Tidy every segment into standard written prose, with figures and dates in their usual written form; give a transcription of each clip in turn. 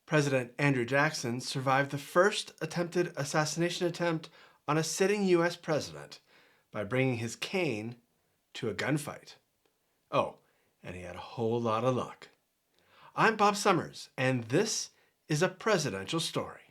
President Andrew Jackson survived the first attempted assassination attempt on a sitting U.S. president by bringing his cane to a gunfight. Oh, and he had a whole lot of luck. I'm Bob Summers, and this is A Presidential Story.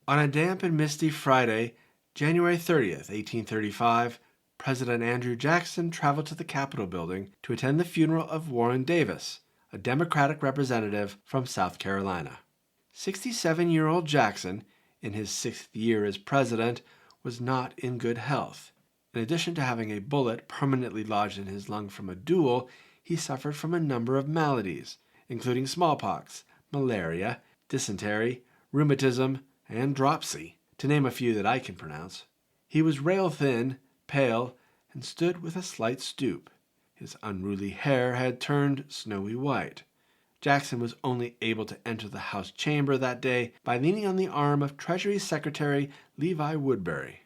On a damp and misty Friday, January 30th, 1835, President Andrew Jackson traveled to the Capitol building to attend the funeral of Warren Davis, a Democratic representative from South Carolina. 67-year-old Jackson, in his 6th year as president, was not in good health. In addition to having a bullet permanently lodged in his lung from a duel, he suffered from a number of maladies, including smallpox, malaria, dysentery, rheumatism, and dropsy, to name a few that I can pronounce. He was rail-thin, pale, and stood with a slight stoop. His unruly hair had turned snowy white. Jackson was only able to enter the House chamber that day by leaning on the arm of Treasury Secretary Levi Woodbury.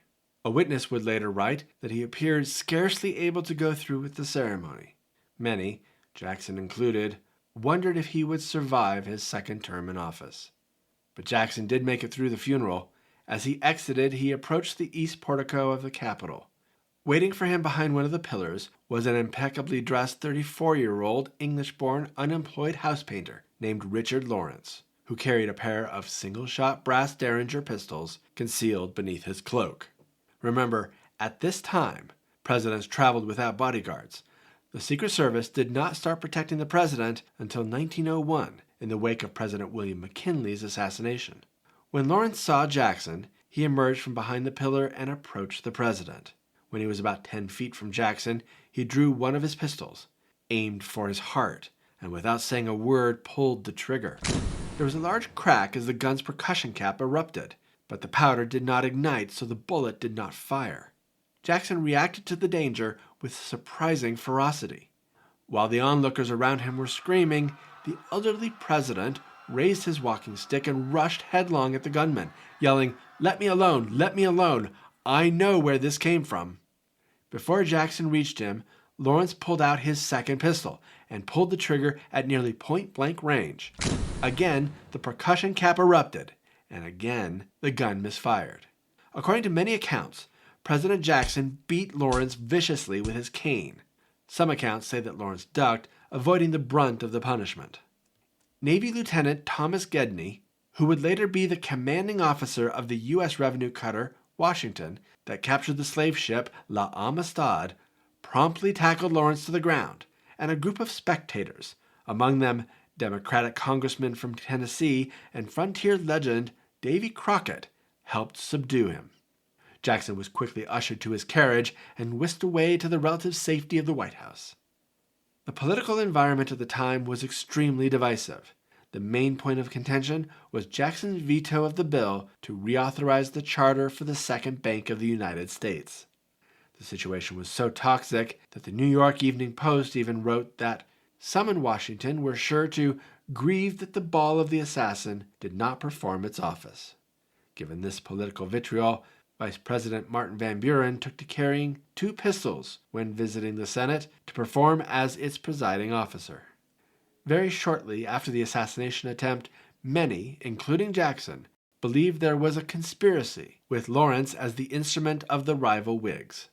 A witness would later write that he appeared scarcely able to go through with the ceremony. Many, Jackson included, wondered if he would survive his second term in office. But Jackson did make it through the funeral. As he exited, he approached the east portico of the Capitol. Waiting for him behind one of the pillars was an impeccably dressed 34-year-old English-born unemployed house painter named Richard Lawrence, who carried a pair of single-shot brass Derringer pistols concealed beneath his cloak. Remember, at this time, presidents traveled without bodyguards. The Secret Service did not start protecting the president until 1901, in the wake of President William McKinley's assassination. When Lawrence saw Jackson, he emerged from behind the pillar and approached the president. When he was about 10 feet from Jackson, he drew one of his pistols, aimed for his heart, and without saying a word, pulled the trigger. There was a large crack as the gun's percussion cap erupted, but the powder did not ignite, so the bullet did not fire. Jackson reacted to the danger with surprising ferocity. While the onlookers around him were screaming, the elderly president raised his walking stick and rushed headlong at the gunman, yelling, "Let me alone! Let me alone! I know where this came from!" Before Jackson reached him, Lawrence pulled out his second pistol and pulled the trigger at nearly point-blank range. Again, the percussion cap erupted, and again, the gun misfired. According to many accounts, President Jackson beat Lawrence viciously with his cane. Some accounts say that Lawrence ducked, avoiding the brunt of the punishment. Navy Lieutenant Thomas Gedney, who would later be the commanding officer of the U.S. revenue cutter Washington that captured the slave ship La Amistad, promptly tackled Lawrence to the ground, and a group of spectators, among them Democratic congressman from Tennessee and frontier legend Davy Crockett, helped subdue him. Jackson was quickly ushered to his carriage and whisked away to the relative safety of the White House. The political environment at the time was extremely divisive. The main point of contention was Jackson's veto of the bill to reauthorize the charter for the Second Bank of the United States. The situation was so toxic that the New York Evening Post even wrote that some in Washington were sure to grieve that the ball of the assassin did not perform its office. Given this political vitriol, Vice President Martin Van Buren took to carrying 2 pistols when visiting the Senate to perform as its presiding officer. Very shortly after the assassination attempt, many, including Jackson, believed there was a conspiracy, with Lawrence as the instrument of the rival Whigs.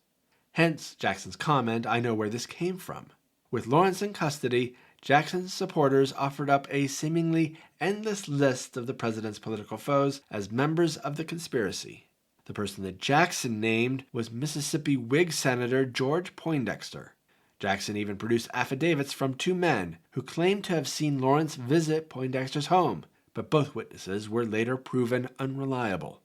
Hence Jackson's comment, "I know where this came from." With Lawrence in custody, Jackson's supporters offered up a seemingly endless list of the president's political foes as members of the conspiracy. The person that Jackson named was Mississippi Whig Senator George Poindexter. Jackson even produced affidavits from 2 men who claimed to have seen Lawrence visit Poindexter's home, but both witnesses were later proven unreliable.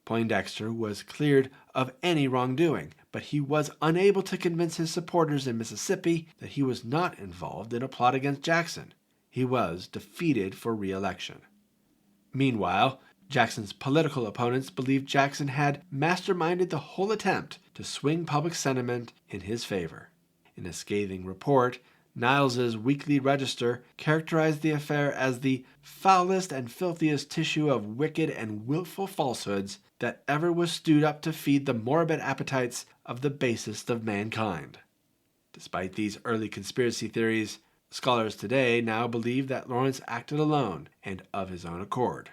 Poindexter was cleared of any wrongdoing, but he was unable to convince his supporters in Mississippi that he was not involved in a plot against Jackson. He was defeated for re-election. Meanwhile, Jackson's political opponents believed Jackson had masterminded the whole attempt to swing public sentiment in his favor. In a scathing report, Niles's Weekly Register characterized the affair as the foulest and filthiest tissue of wicked and willful falsehoods that ever was stewed up to feed the morbid appetites of the basest of mankind. Despite these early conspiracy theories, scholars today now believe that Lawrence acted alone and of his own accord.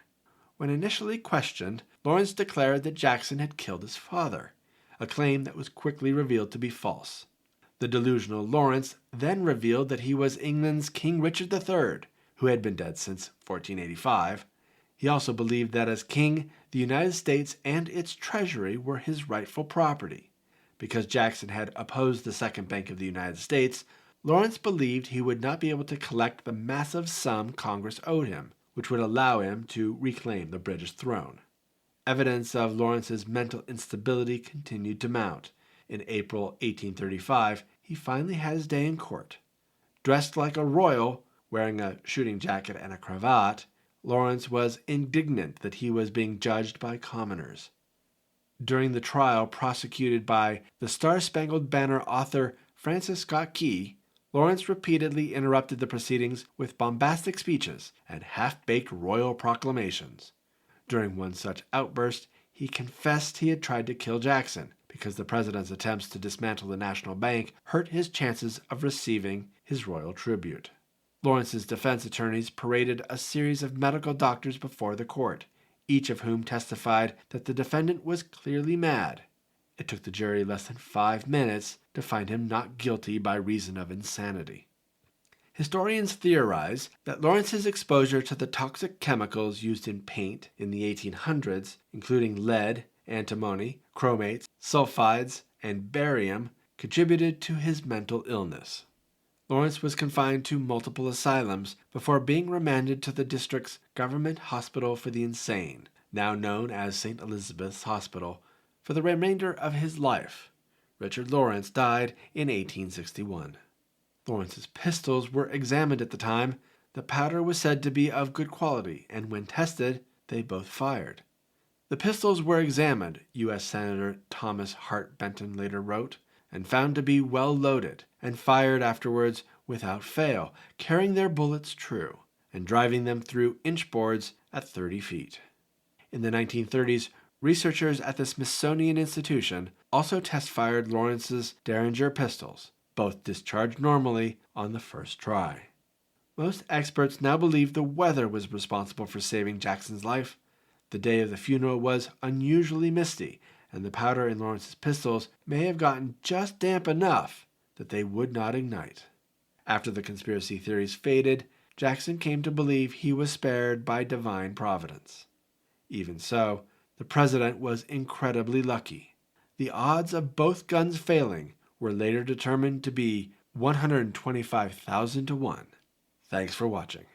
When initially questioned, Lawrence declared that Jackson had killed his father, a claim that was quickly revealed to be false. The delusional Lawrence then revealed that he was England's King Richard III, who had been dead since 1485. He also believed that as king, the United States and its treasury were his rightful property. Because Jackson had opposed the Second Bank of the United States, Lawrence believed he would not be able to collect the massive sum Congress owed him, which would allow him to reclaim the British throne. Evidence of Lawrence's mental instability continued to mount. In April 1835, he finally had his day in court. Dressed like a royal, wearing a shooting jacket and a cravat, Lawrence was indignant that he was being judged by commoners. During the trial prosecuted by the Star-Spangled Banner author Francis Scott Key, Lawrence repeatedly interrupted the proceedings with bombastic speeches and half-baked royal proclamations. During one such outburst, he confessed he had tried to kill Jackson because the president's attempts to dismantle the national bank hurt his chances of receiving his royal tribute. Lawrence's defense attorneys paraded a series of medical doctors before the court, each of whom testified that the defendant was clearly mad. It took the jury less than 5 minutes to find him not guilty by reason of insanity. Historians theorize that Lawrence's exposure to the toxic chemicals used in paint in the 1800s, including lead, antimony, chromates, sulfides, and barium, contributed to his mental illness. Lawrence was confined to multiple asylums before being remanded to the district's Government Hospital for the Insane, now known as St. Elizabeth's Hospital, for the remainder of his life. Richard Lawrence died in 1861. Lawrence's pistols were examined at the time. The powder was said to be of good quality, and when tested, they both fired. The pistols were examined, U.S. Senator Thomas Hart Benton later wrote, and found to be well loaded, and fired afterwards without fail, carrying their bullets true, and driving them through inch boards at 30 feet. In the 1930s, researchers at the Smithsonian Institution also test-fired Lawrence's Derringer pistols. Both discharged normally on the first try. Most experts now believe the weather was responsible for saving Jackson's life. The day of the funeral was unusually misty, and the powder in Lawrence's pistols may have gotten just damp enough that they would not ignite. After the conspiracy theories faded, Jackson came to believe he was spared by divine providence. Even so, the president was incredibly lucky. The odds of both guns failing were later determined to be 125,000 to 1. Thanks for watching.